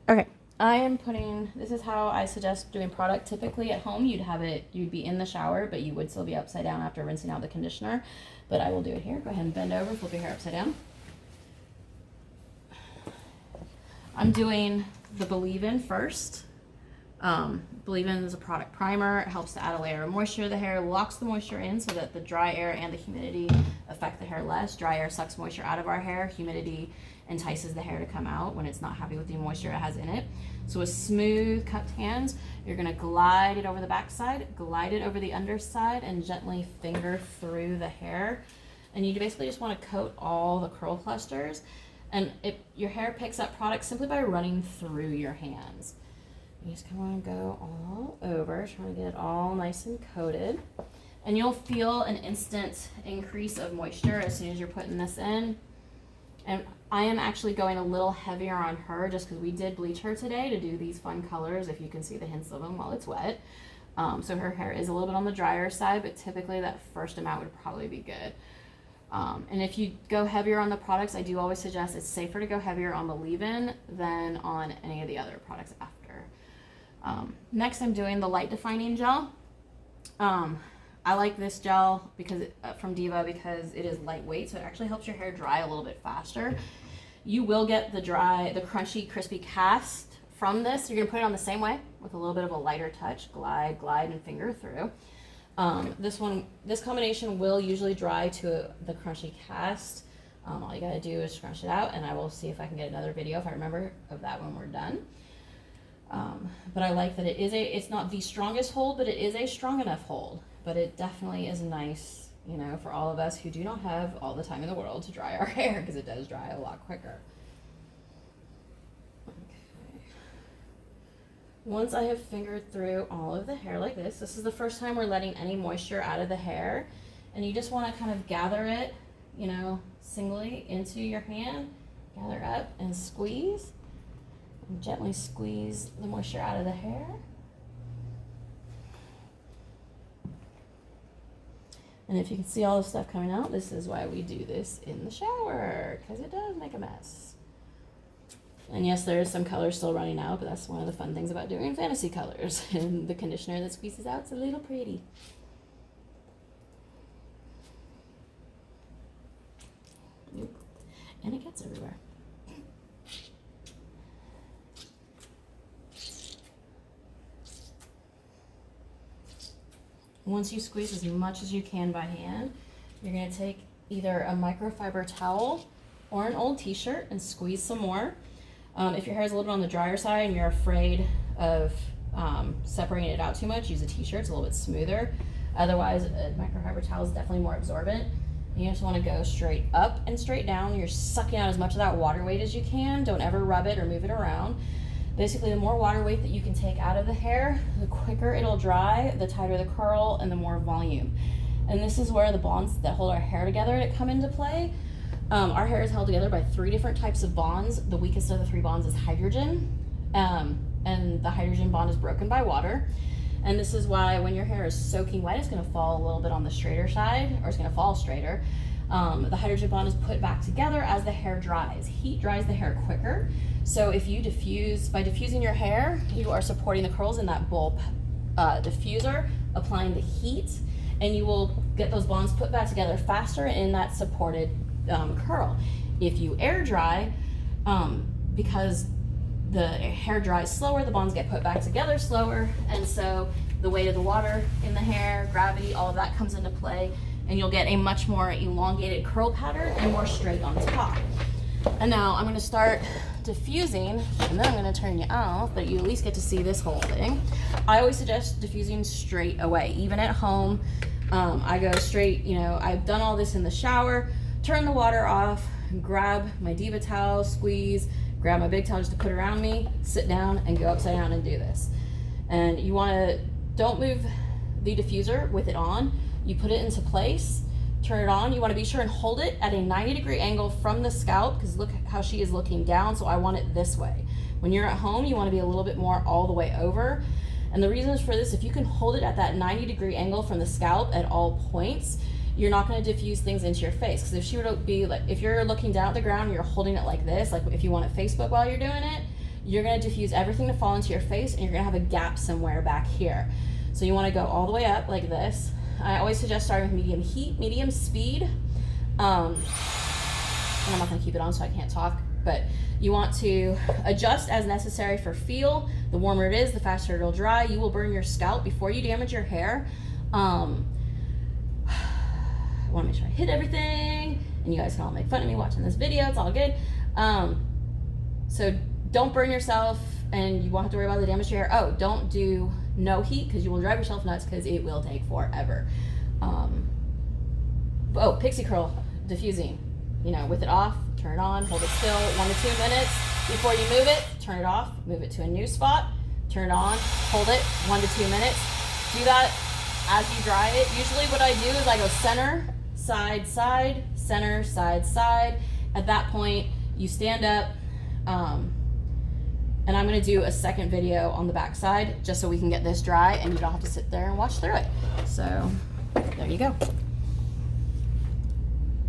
Okay, I am putting, this is how I suggest doing product. Typically at home, you'd be in the shower, but you would still be upside down after rinsing out the conditioner. But I will do it here. Go ahead and bend over, flip your hair upside down. I'm doing the Believe In first. Believe In is a product primer. It helps to add a layer of moisture to the hair, locks the moisture in so that the dry air and the humidity affect the hair less. Dry air sucks moisture out of our hair. Humidity entices the hair to come out when it's not happy with the moisture it has in it. So with smooth cupped hands, you're gonna glide it over the back side, glide it over the underside, and gently finger through the hair. And you basically just wanna coat all the curl clusters. And your hair picks up product simply by running through your hands. You just kind of want to go all over, trying to get it all nice and coated. And you'll feel an instant increase of moisture as soon as you're putting this in. And I am actually going a little heavier on her just because we did bleach her today to do these fun colors, if you can see the hints of them while it's wet. So her hair is a little bit on the drier side, but typically that first amount would probably be good. And if you go heavier on the products, I do always suggest it's safer to go heavier on the leave-in than on any of the other products after. Next, I'm doing the light defining gel. I like this gel from Diva because it is lightweight, so it actually helps your hair dry a little bit faster. You will get the crunchy, crispy cast from this. You're gonna put it on the same way with a little bit of a lighter touch. Glide, and finger through. This combination will usually dry to the crunchy cast. All you gotta do is scrunch it out, and I will see if I can get another video, if I remember, of that when we're done. But I like that it's not the strongest hold, but it is a strong enough hold. But it definitely is nice, you know, for all of us who do not have all the time in the world to dry our hair, because it does dry a lot quicker. Okay. Once I have fingered through all of the hair like this is the first time we're letting any moisture out of the hair. And you just want to kind of gather it, you know, singly into your hand, gather up and squeeze. And gently squeeze the moisture out of the hair. And if you can see all the stuff coming out, this is why we do this in the shower, because it does make a mess. And yes, there is some color still running out, but that's one of the fun things about doing fantasy colors. And the conditioner that squeezes out is a little pretty. And it gets everywhere. Once you squeeze as much as you can by hand, you're going to take either a microfiber towel or an old t-shirt and squeeze some more. If your hair is a little bit on the drier side and you're afraid of separating it out too much, use a t-shirt. It's a little bit smoother. Otherwise, a microfiber towel is definitely more absorbent. You just want to go straight up and straight down. You're sucking out as much of that water weight as you can. Don't ever rub it or move it around. Basically, the more water weight that you can take out of the hair, the quicker it'll dry, the tighter the curl, and the more volume. And this is where the bonds that hold our hair together come into play. Our hair is held together by 3 different types of bonds. The weakest of the 3 bonds is hydrogen, and the hydrogen bond is broken by water. And this is why when your hair is soaking wet, it's going to fall a little bit on the straighter side, or it's going to fall straighter. The hydrogen bond is put back together as the hair dries. Heat dries the hair quicker. So if you by diffusing your hair, you are supporting the curls in that bulb diffuser, applying the heat, and you will get those bonds put back together faster in that supported curl. If you air dry, because the hair dries slower, the bonds get put back together slower, and so the weight of the water in the hair, gravity, all of that comes into play, and you'll get a much more elongated curl pattern and more straight on top. And now I'm going to start diffusing, and then I'm going to turn you off, but you at least get to see this whole thing. I always suggest diffusing straight away. Even at home, I go straight, you know, I've done all this in the shower, turn the water off, grab my Diva towel, squeeze, grab my big towel just to put around me, sit down, and go upside down and do this. And you want to, don't move the diffuser with it on. You put it into place, turn it on. You want to be sure and hold it at a 90-degree angle from the scalp, because look how she is looking down, so I want it this way. When you're at home, you want to be a little bit more all the way over. And the reasons for this, if you can hold it at that 90-degree angle from the scalp at all points, you're not going to diffuse things into your face. Because if she were to be like, if you're looking down at the ground and you're holding it like this, like if you want to Facebook while you're doing it, you're gonna diffuse everything to fall into your face, and you're gonna have a gap somewhere back here. So you wanna go all the way up like this. I always suggest starting with medium heat, medium speed. And I'm not gonna keep it on so I can't talk, but you want to adjust as necessary for feel. The warmer it is, the faster it'll dry. You will burn your scalp before you damage your hair. I wanna make sure I hit everything, and you guys can all make fun of me watching this video, it's all good. So don't burn yourself, and you won't have to worry about the damage to your hair. Oh, don't do no heat, because you will drive yourself nuts, because it will take forever. Pixie Curl diffusing. You know, with it off, turn it on, hold it still 1 to 2 minutes. Before you move it, turn it off, move it to a new spot, turn it on, hold it 1 to 2 minutes. Do that as you dry it. Usually what I do is I go center, side, side, center, side, side. At that point, you stand up, and I'm gonna do a second video on the back side just so we can get this dry and you don't have to sit there and watch through it. So there you go.